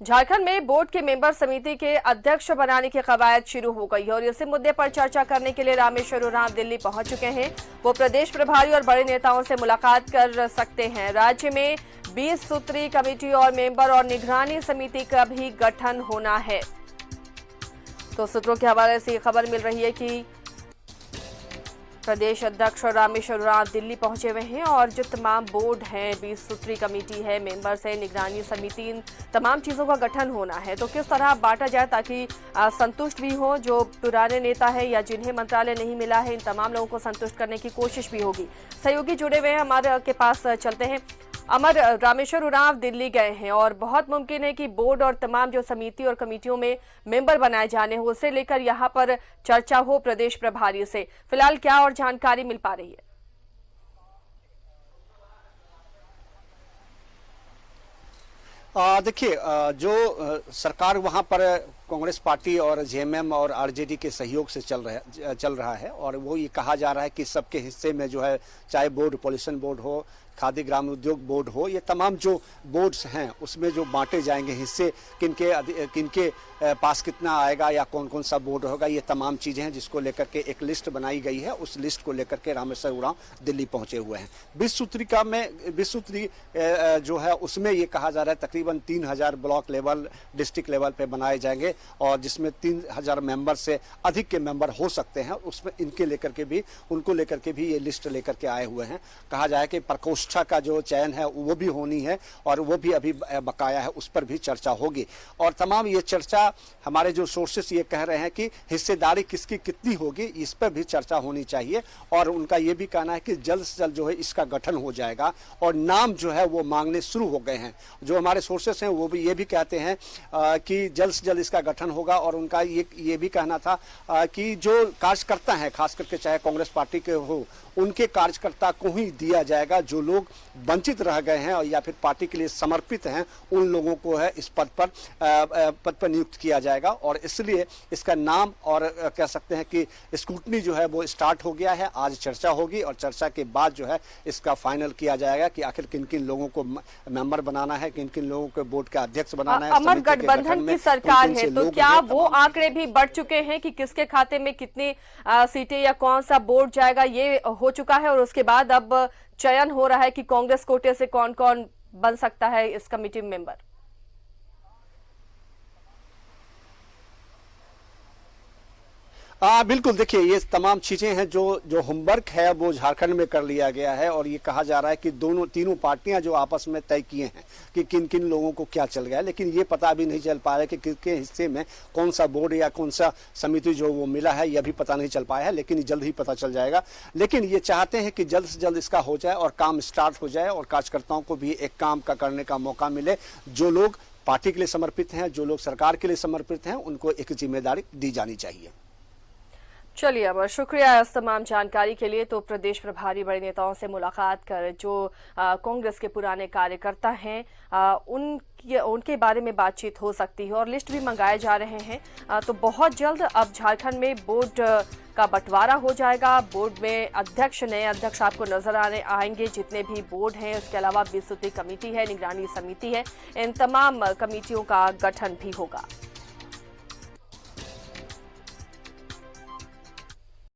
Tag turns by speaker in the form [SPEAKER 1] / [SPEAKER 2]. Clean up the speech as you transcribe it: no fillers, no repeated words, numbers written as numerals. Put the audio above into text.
[SPEAKER 1] झारखंड में बोर्ड के मेंबर समिति के अध्यक्ष बनाने की कवायद शुरू हो गई है और इसी मुद्दे पर चर्चा करने के लिए रामेश्वर उरांव दिल्ली पहुंच चुके हैं। वो प्रदेश प्रभारी और बड़े नेताओं से मुलाकात कर सकते हैं। राज्य में 20 सूत्री कमेटी और मेंबर और निगरानी समिति का भी गठन होना है। तो सूत्रों के हवाले से खबर मिल रही है कि प्रदेश अध्यक्ष रामेश्वर उरांव दिल्ली पहुंचे हुए हैं और जो तमाम बोर्ड हैं, 20 सूत्री कमेटी है, मेंबर्स है, निगरानी समिति, इन तमाम चीज़ों का गठन होना है। तो किस तरह बांटा जाए ताकि संतुष्ट भी हो जो पुराने नेता है या जिन्हें मंत्रालय नहीं मिला है, इन तमाम लोगों को संतुष्ट करने की कोशिश भी होगी। सहयोगी जुड़े हुए हैं हमारे के पास, चलते हैं। अमर, रामेश्वर उरांव दिल्ली गए हैं और बहुत मुमकिन है कि बोर्ड और तमाम जो समिति और कमेटियों में मेंबर बनाए जाने हो, उसे लेकर यहां पर चर्चा हो प्रदेश प्रभारी से। फिलहाल क्या और जानकारी मिल पा रही है?
[SPEAKER 2] देखिए, जो सरकार वहाँ पर कांग्रेस पार्टी और जेएमएम और आरजेडी के सहयोग से चल रहा है और वो ये कहा जा रहा है कि सबके हिस्से में जो है, चाहे बोर्ड पॉल्यूशन बोर्ड हो, खादी ग्राम उद्योग बोर्ड हो, ये तमाम जो बोर्ड्स हैं उसमें जो बांटे जाएंगे हिस्से, किनके पास कितना आएगा या कौन कौन सा बोर्ड होगा, ये तमाम चीज़ें हैं जिसको लेकर के एक लिस्ट बनाई गई है। उस लिस्ट को लेकर के रामेश्वर उरांव दिल्ली पहुंचे हुए हैं। 20 सूत्री जो है उसमें ये कहा जा रहा है तकरीबन 3000 ब्लॉक लेवल, डिस्ट्रिक्ट लेवल पे बनाए जाएंगे और जिसमें 3000 मेंबर से अधिक के मेंबर हो सकते हैं। उसमें उनको लेकर के भी ये लिस्ट लेकर के आए हुए हैं। कहा जाए कि प्रकोष्ठा का जो चयन है वो भी होनी है और वो भी अभी बकाया है, उस पर भी चर्चा होगी। और तमाम ये चर्चा, हमारे जो सोर्सेस ये कह रहे हैं कि हिस्सेदारी किसकी कितनी होगी, इस पर भी चर्चा होनी चाहिए। और उनका ये भी कहना है कि जल्द से जल्द जो है इसका गठन हो जाएगा और नाम जो है वो मांगने शुरू हो गए हैं। जो हमारे सोर्सेस हैं वो भी ये भी कहते हैं कि जल्द से जल्द इसका गठन होगा। और उनका ये भी कहना था कि जो कार्यकर्ता हैं, खास करके चाहे कांग्रेस पार्टी के हो, उनके कार्यकर्ता को ही दिया जाएगा। जो लोग वंचित रह गए हैं और या फिर पार्टी के लिए समर्पित हैं, उन लोगों को है इस पद पर नियुक्त किया जाएगा। और इसलिए इसका नाम और कह सकते हैं कि स्क्रूटनी जो है वो स्टार्ट हो गया है। आज चर्चा होगी और चर्चा के बाद जो है इसका फाइनल किया जाएगा कि आखिर किन किन लोगों को मेंबर बनाना है, किन किन लोगों को बोर्ड का अध्यक्ष बनाना है।
[SPEAKER 1] अमर, गठबंधन की सरकार है तो क्या वो आंकड़े भी बढ़ चुके हैं कि किसके खाते में कितनी सीटें या कौन सा बोर्ड जाएगा, ये हो चुका है? और उसके बाद अब चयन हो रहा है कि कांग्रेस कोटे से कौन कौन बन सकता है इस कमेटी मेंबर?
[SPEAKER 2] बिल्कुल, देखिए ये तमाम चीज़ें हैं जो होमवर्क है वो झारखंड में कर लिया गया है। और ये कहा जा रहा है कि तीनों पार्टियां जो आपस में तय किए हैं कि किन किन लोगों को क्या चल गया है, लेकिन ये पता अभी नहीं चल पा रहा है कि किसके हिस्से में कौन सा बोर्ड या कौन सा समिति जो वो मिला है, यह भी पता नहीं चल पाया है। लेकिन जल्द ही पता चल जाएगा। लेकिन ये चाहते हैं कि जल्द से जल्द इसका हो जाए और काम स्टार्ट हो जाए और कार्यकर्ताओं को भी एक काम का करने का मौका मिले। जो लोग पार्टी के लिए समर्पित हैं, जो लोग सरकार के लिए समर्पित हैं, उनको एक जिम्मेदारी दी जानी चाहिए।
[SPEAKER 1] चलिए अमर, शुक्रिया इस तमाम जानकारी के लिए। तो प्रदेश प्रभारी बड़े नेताओं से मुलाकात कर जो कांग्रेस के पुराने कार्यकर्ता हैं उनके बारे में बातचीत हो सकती है और लिस्ट भी मंगाए जा रहे हैं। तो बहुत जल्द अब झारखंड में बोर्ड का बंटवारा हो जाएगा। बोर्ड में नए अध्यक्ष आपको नजर आएंगे जितने भी बोर्ड हैं। उसके अलावा 20 सूत्री कमेटी है, निगरानी समिति है, इन तमाम कमेटियों का गठन भी होगा।